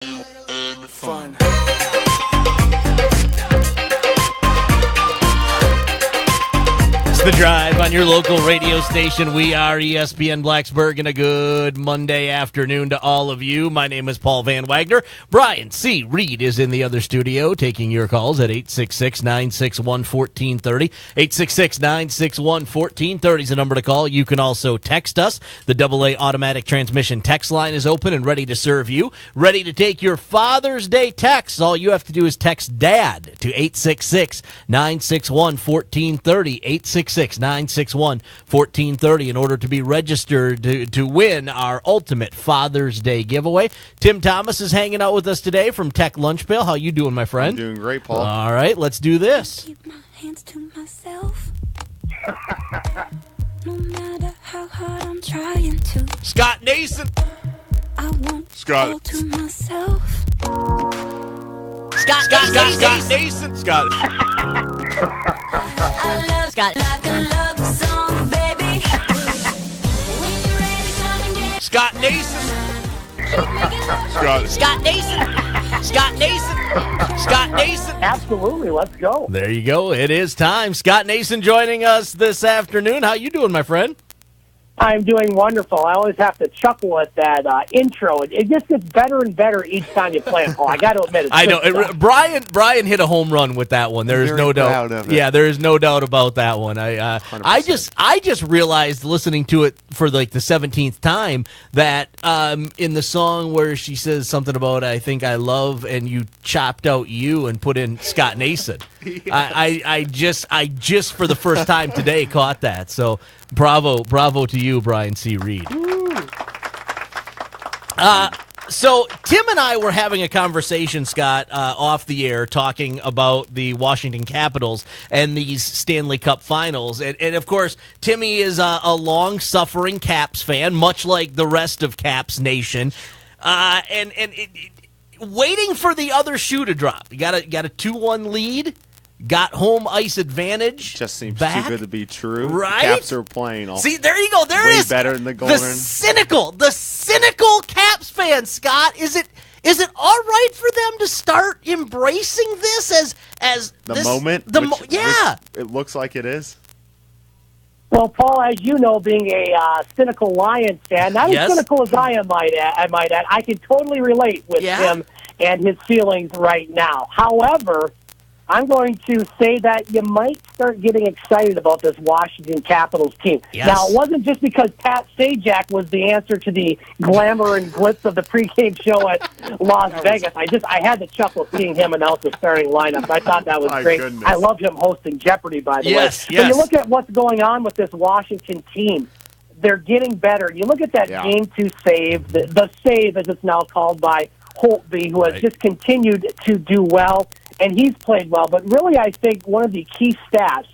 Fun. It's The Drive on your local radio station. We are ESPN Blacksburg, and a good Monday afternoon to all of you. My name is Paul Van Wagner. Brian C. Reed is in the other studio taking your calls at 866-961-1430. 866-961-1430 is the number to call. You can also text us. The AA automatic transmission text line is open and ready to serve you. Ready to take your Father's Day texts. All you have to do is text DAD to 866-961-1430. 866-961-1430 in order to be registered to win our ultimate Father's Day giveaway. Tim Thomas is hanging out with us today from Tech Lunch Pail. How you doing, my friend? I'm doing great, Paul. All right, let's do this. Keep my hands to myself. No matter how hard I'm trying to, Scott Nason. I want Scott. all to myself. Scott Nason. Scott. I love Scott like a love song, baby. When you're ready, come and get Scott Nason. Scott. Scott Nason. Scott Nason. Scott Nason. Absolutely, let's go. There you go. It is time. Scott Nason joining us this afternoon. How you doing, my friend? I'm doing wonderful. I always have to chuckle at that intro. It just gets better and better each time you play it, Paul. I got to admit it. I know. Brian hit a home run with that one. There is no doubt. Yeah, there is no doubt about that one. I just realized listening to it for like the 17th time that in the song where she says something about I think I love and you chopped out you and put in Scott Nason. I just for the first time today caught that. So bravo to you, Brian C. Reed. So Tim and I were having a conversation, Scott, off the air, talking about the Washington Capitals and these Stanley Cup Finals. And of course, Timmy is a long-suffering Caps fan, much like the rest of Caps Nation. Waiting for the other shoe to drop. You got a 2-1 lead. Got home ice advantage. Just seems back. too good to be true. Right? Caps are playing all See, there you go. There way it is. better than the Golden. The cynical Caps fan, Scott. Is it all right for them to start embracing this as the this, moment? Yeah. It looks like it is. Well, Paul, as you know, being a cynical Lions fan, not Yes. as cynical as I might add, I can totally relate with him and his feelings right now. However, I'm going to say that you might start getting excited about this Washington Capitals team. Yes. Now, it wasn't just because Pat Sajak was the answer to the glamour and glitz of the pregame show at Las Vegas. I had to chuckle seeing him announce the starting lineup. I thought that was My great. goodness. I love him hosting Jeopardy, by the way. Yes. But you look at what's going on with this Washington team. They're getting better. You look at that Game 2 save, the save, as it's now called, by Holtby, who has just continued to do well. And he's played well, but really I think one of the key stats,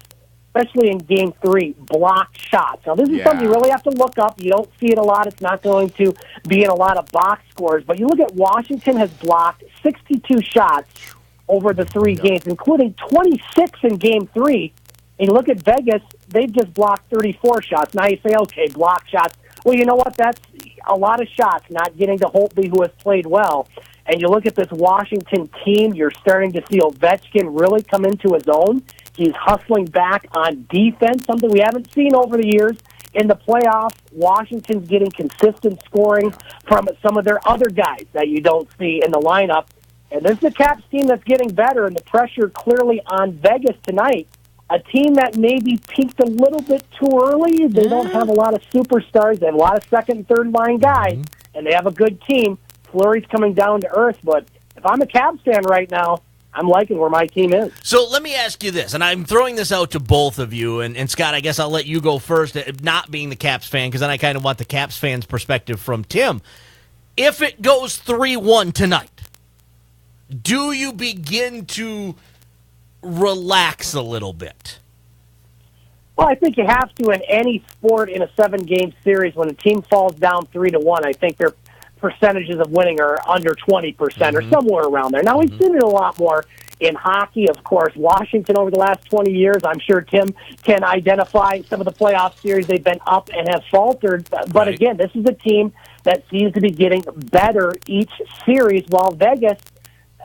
especially in Game 3, blocked shots. Now, this is something you really have to look up. You don't see it a lot. It's not going to be in a lot of box scores. But you look at Washington has blocked 62 shots over the 3 games, including 26 in Game 3. And you look at Vegas, they've just blocked 34 shots. Now you say, okay, block shots. Well, you know what? That's a lot of shots not getting to Holtby, who has played well. And you look at this Washington team, you're starting to see Ovechkin really come into his own. He's hustling back on defense, something we haven't seen over the years. In the playoffs, Washington's getting consistent scoring from some of their other guys that you don't see in the lineup. And this is a Caps team that's getting better, and the pressure clearly on Vegas tonight. A team that maybe peaked a little bit too early. They don't have a lot of superstars. They have a lot of second and third line guys, and they have a good team. Fleury's coming down to earth, but if I'm a Cavs fan right now, I'm liking where my team is. So let me ask you this, and I'm throwing this out to both of you, and Scott, I guess I'll let you go first, not being the Caps fan, because then I kind of want the Caps fans' perspective from Tim. If it goes 3-1 tonight, do you begin to relax a little bit? Well, I think you have to in any sport in a 7-game series. When a team falls down 3-1, I think their percentages of winning are under 20% or somewhere around there. Now, we've seen it a lot more in hockey. Of course, Washington over the last 20 years, I'm sure Tim can identify some of the playoff series they've been up and have faltered. But again, this is a team that seems to be getting better each series, while Vegas,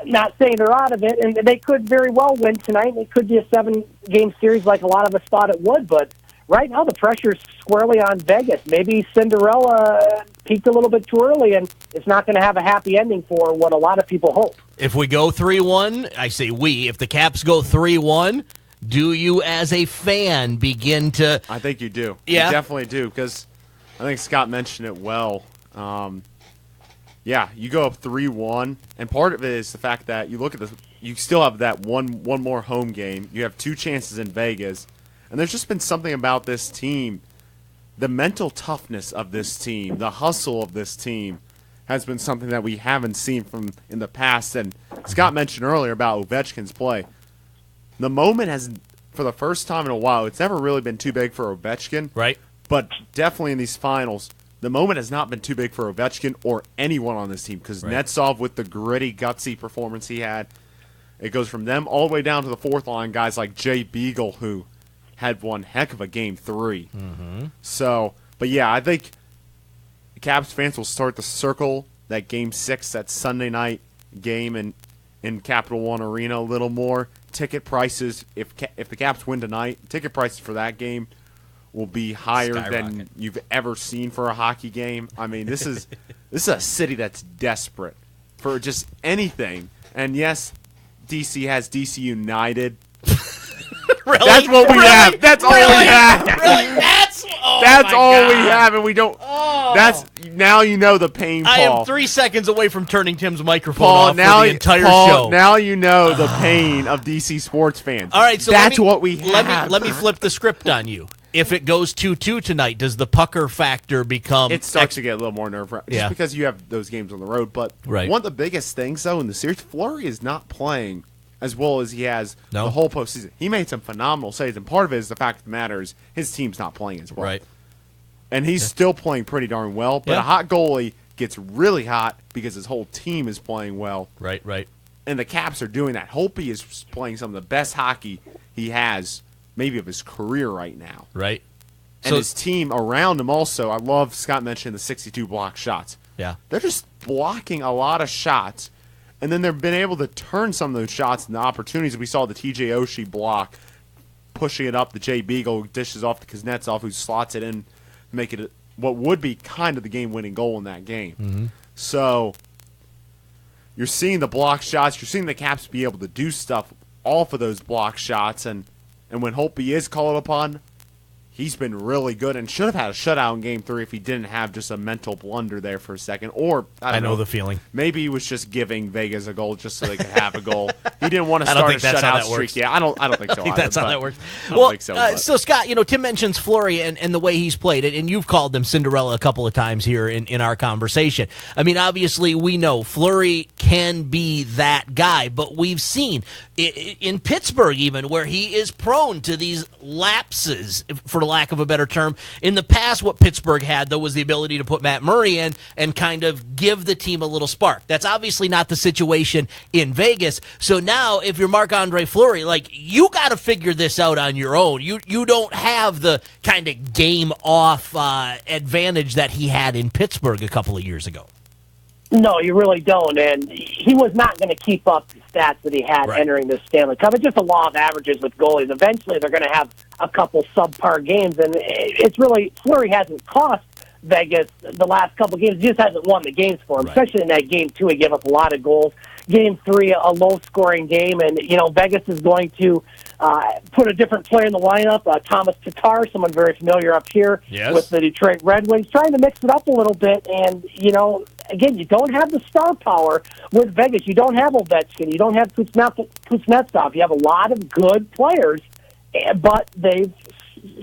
not saying they're out of it, and they could very well win tonight. It could be a 7-game series like a lot of us thought it would, but right now the pressure's squarely on Vegas. Maybe Cinderella peaked a little bit too early, and it's not going to have a happy ending for what a lot of people hope. If we go 3-1, I say we. If the Caps go 3-1, do you as a fan begin to... I think you do. Yeah? You definitely do, because I think Scott mentioned it well. Yeah, you go up 3-1, and part of it is the fact that you look at this, you still have that one more home game. You have 2 chances in Vegas, and there's just been something about this team, the mental toughness of this team, the hustle of this team has been something that we haven't seen from in the past. And Scott mentioned earlier about Ovechkin's play. The moment has, for the first time in a while, it's never really been too big for Ovechkin. Right. But definitely in these finals, the moment has not been too big for Ovechkin or anyone on this team, because Netsov, with the gritty, gutsy performance he had, it goes from them all the way down to the fourth line, guys like Jay Beagle, who had one heck of a Game 3. So, but yeah, I think Caps fans will start to circle that Game 6, that Sunday night game in Capital One Arena a little more. Ticket prices, if the Caps win tonight, ticket prices for that game will be higher than you've ever seen for a hockey game. I mean, this is a city that's desperate for just anything. And yes, DC has DC United. Really? That's what we have. That's all we have. Really? That's all we have, and we don't. That's now you know the pain, Paul. I am 3 seconds away from turning Tim's microphone Paul, off now for the entire Paul, show. Now you know the pain of DC sports fans. All right, so that's what we have. Let me flip the script on you. If it goes 2-2 tonight, does the pucker factor become... It starts to get a little more nerve-wracking, just because you have those games on the road. But one of the biggest things, though, in the series, Fleury is not playing as well as he has the whole postseason. He made some phenomenal saves, and part of it is the fact of the matter is his team's not playing as well. Right. And he's still playing pretty darn well, but a hot goalie gets really hot because his whole team is playing well. Right. And the Caps are doing that. Holtby is playing some of the best hockey he has maybe of his career right now. Right. And his team around him also, I love Scott mentioned the 62 block shots. Yeah. They're just blocking a lot of shots, and then they've been able to turn some of those shots into opportunities. We saw the TJ Oshie block, pushing it up. The Jay Beagle dishes off to Kuznetsov, who slots it in, make it what would be kind of the game-winning goal in that game. So you're seeing the block shots. You're seeing the Caps be able to do stuff off of those block shots, and when Holtby is called upon, he's been really good and should have had a shutout in Game 3 if he didn't have just a mental blunder there for a second. Or, I know the feeling. Maybe he was just giving Vegas a goal just so they could have a goal. He didn't want to start a shutout streak. Yeah, I don't think so. I think that's how that works. I don't think so. So Scott, Tim mentions Fleury and the way he's played it, and you've called him Cinderella a couple of times here in our conversation. I mean, obviously we know Fleury can be that guy, but we've seen in Pittsburgh even where he is prone to these lapses, for lack of a better term. In the past, what Pittsburgh had, though, was the ability to put Matt Murray in and kind of give the team a little spark. That's obviously not the situation in Vegas. So now, if you're Marc-Andre Fleury, you got to figure this out on your own. You don't have the kind of game-off advantage that he had in Pittsburgh a couple of years ago. No, you really don't, and he was not going to keep up the stats that he had entering this Stanley Cup. It's just a law of averages with goalies. Eventually, they're going to have a couple subpar games, and it's really, Fleury hasn't cost Vegas the last couple games. He just hasn't won the games for him, especially in that Game 2. He gave up a lot of goals. Game 3, a low-scoring game, and, Vegas is going to put a different player in the lineup, Thomas Tatar, someone very familiar up here with the Detroit Red Wings, trying to mix it up a little bit, and, again, you don't have the star power with Vegas. You don't have Ovechkin. You don't have Kuznetsov. You have a lot of good players, but they've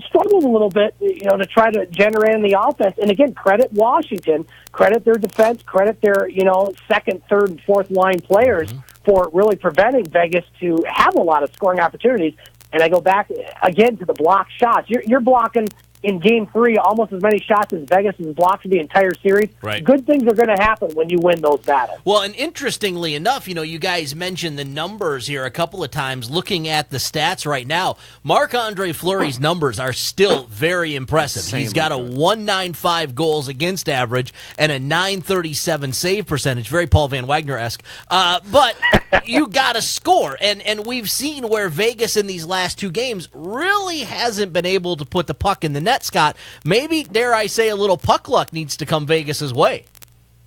struggled a little bit, to try to generate in the offense. And again, credit Washington, credit their defense, credit their, second, third, and fourth line players for really preventing Vegas to have a lot of scoring opportunities. And I go back again to the block shots. You're blocking in Game 3 almost as many shots as Vegas has blocked for the entire series. Right. Good things are going to happen when you win those battles. Well, and interestingly enough, you guys mentioned the numbers here a couple of times. Looking at the stats right now, Marc-Andre Fleury's numbers are still very impressive. He's got a 195 goals against average and a 937 save percentage. Very Paul Van Wagner-esque. But you got to score. And we've seen where Vegas in these last two games really hasn't been able to put the puck in the net, Scott. Maybe, dare I say, a little puck luck needs to come Vegas's way.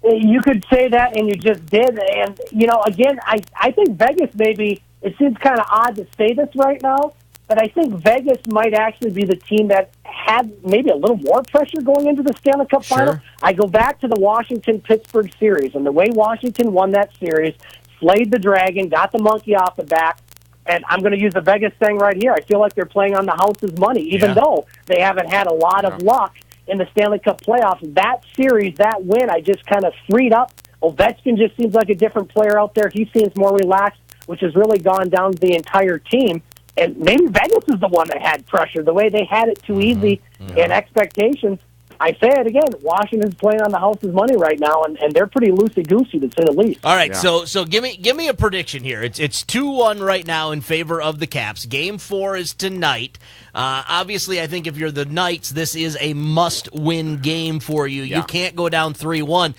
You could say that, and you just did. And, again, I think Vegas maybe, it seems kind of odd to say this right now, but I think Vegas might actually be the team that had maybe a little more pressure going into the Stanley Cup Final. I go back to the Washington-Pittsburgh series, and the way Washington won that series, slayed the dragon, got the monkey off the back, and I'm going to use the Vegas thing right here. I feel like they're playing on the house's money, even though they haven't had a lot of luck in the Stanley Cup playoffs. That series, that win, I just kind of freed up. Ovechkin just seems like a different player out there. He seems more relaxed, which has really gone down to the entire team. And maybe Vegas is the one that had pressure, the way they had it too easy and expectations. I say it again, Washington's playing on the house's money right now, and they're pretty loosey-goosey, to say the least. All right, so give me a prediction here. It's 2-1 right now in favor of the Caps. Game 4 is tonight. Obviously, I think if you're the Knights, this is a must-win game for you. You can't go down 3-1.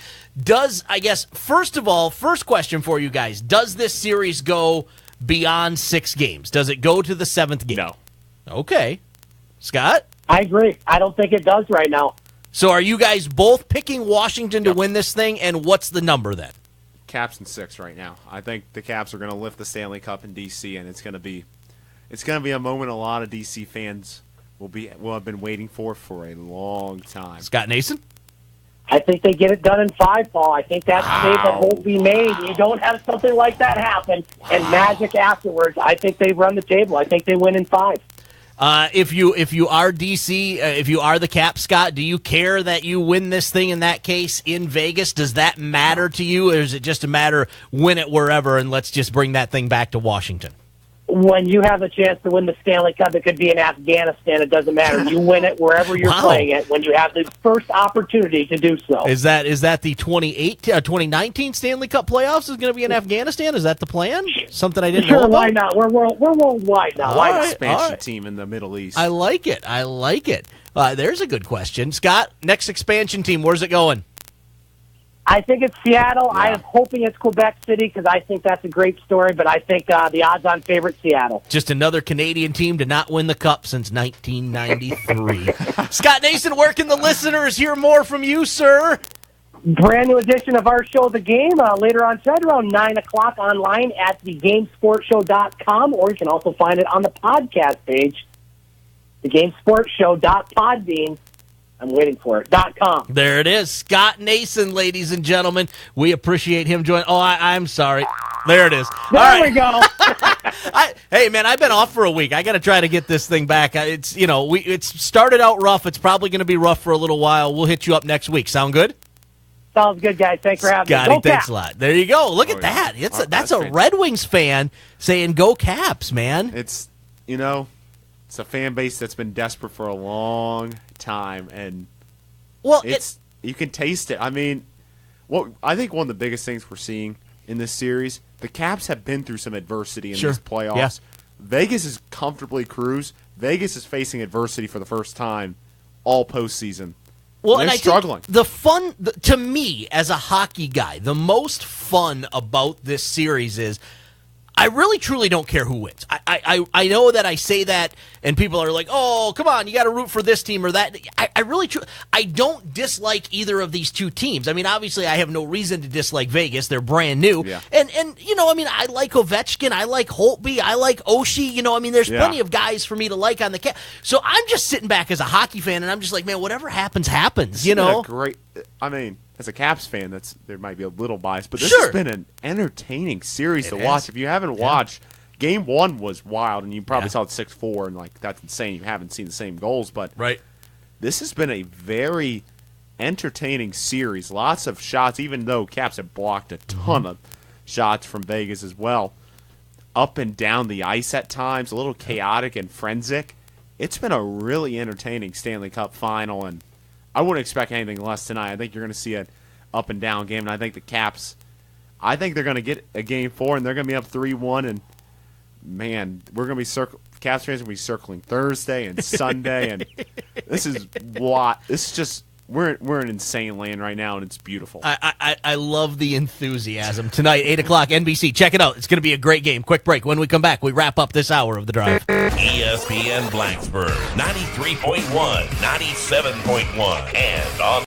First of all, first question for you guys, does this series go beyond 6 games? Does it go to the 7th game? No. Okay. Scott? I agree. I don't think it does right now. So are you guys both picking Washington to win this thing, and what's the number then? Caps in 6 right now. I think the Caps are going to lift the Stanley Cup in D.C., and it's going to be a moment a lot of D.C. fans will have been waiting for a long time. Scott Nason? I think they get it done in 5, Paul. I think that's save that won't be made. You don't have something like that happen and magic afterwards. I think they run the table. I think they win in 5. If you are DC, if you are the Caps, Scott, do you care that you win this thing in that case in Vegas? Does that matter to you, or is it just a matter win it wherever and let's just bring that thing back to Washington? When you have a chance to win the Stanley Cup, it could be in Afghanistan. It doesn't matter. You win it wherever you're playing it when you have the first opportunity to do so. Is that the 2019 Stanley Cup playoffs is going to be in Afghanistan? Is that the plan? Something I didn't know about? Why not? We're worldwide now. Why not? Expansion team in the Middle East. I like it. There's a good question. Scott, next expansion team, where's it going? I think it's Seattle. Yeah. I am hoping it's Quebec City because I think that's a great story, but I think the odds-on favorite, Seattle. Just another Canadian team to not win the Cup since 1993. Scott Nason, where can the listeners hear more from you, sir? Brand new edition of our show, The Game, later on tonight around 9 o'clock online at thegamesportshow.com, or you can also find it on the podcast page, thegamesportshow.podbean. I'm waiting for it. .com. There it is. Scott Nason, ladies and gentlemen. We appreciate him joining. Oh, I'm sorry. There it is. There we go. Hey, man, I've been off for a week. I got to try to get this thing back. It's started out rough. It's probably going to be rough for a little while. We'll hit you up next week. Sound good? Sounds good, guys. Thanks for having me. Scotty, thanks a lot. There you go. Look at that. That's a Red Wings fan saying go Caps, man. It's a fan base that's been desperate for a long time, and you can taste it. I mean, I think one of the biggest things we're seeing in this series, the Caps have been through some adversity in these playoffs. Yeah. Vegas is comfortably cruised. Vegas is facing adversity for the first time all postseason. Well, and they're struggling. The fun, to me, as a hockey guy, the most fun about this series is I really, truly don't care who wins. I know that I say that, and people are like, oh, come on, you got to root for this team or that. I don't dislike either of these two teams. I mean, obviously, I have no reason to dislike Vegas. They're brand new. Yeah. And I like Ovechkin. I like Holtby. I like Oshie. There's plenty of guys for me to like on the Caps. So I'm just sitting back as a hockey fan, and I'm just like, man, whatever happens, happens, as a Caps fan, there might be a little bias, but this has been an entertaining series to watch. If you haven't watched, Game 1 was wild, and you probably saw it 6-4, and that's insane. You haven't seen the same goals, but this has been a very entertaining series. Lots of shots, even though Caps have blocked a ton of shots from Vegas as well. Up and down the ice at times, a little chaotic and forensic, it's been a really entertaining Stanley Cup final, and I wouldn't expect anything less tonight. I think you're going to see an up and down game, and I think the Caps, I think they're going to get a game 4, and they're going to be up 3-1, and man, we're going to be Caps fans are going to be circling Thursday and Sunday, and this is just. We're in insane land right now, and it's beautiful. I love the enthusiasm. Tonight, 8 o'clock, NBC. Check it out. It's going to be a great game. Quick break. When we come back, we wrap up this hour of The Drive. ESPN Blacksburg, 93.1, 97.1, and on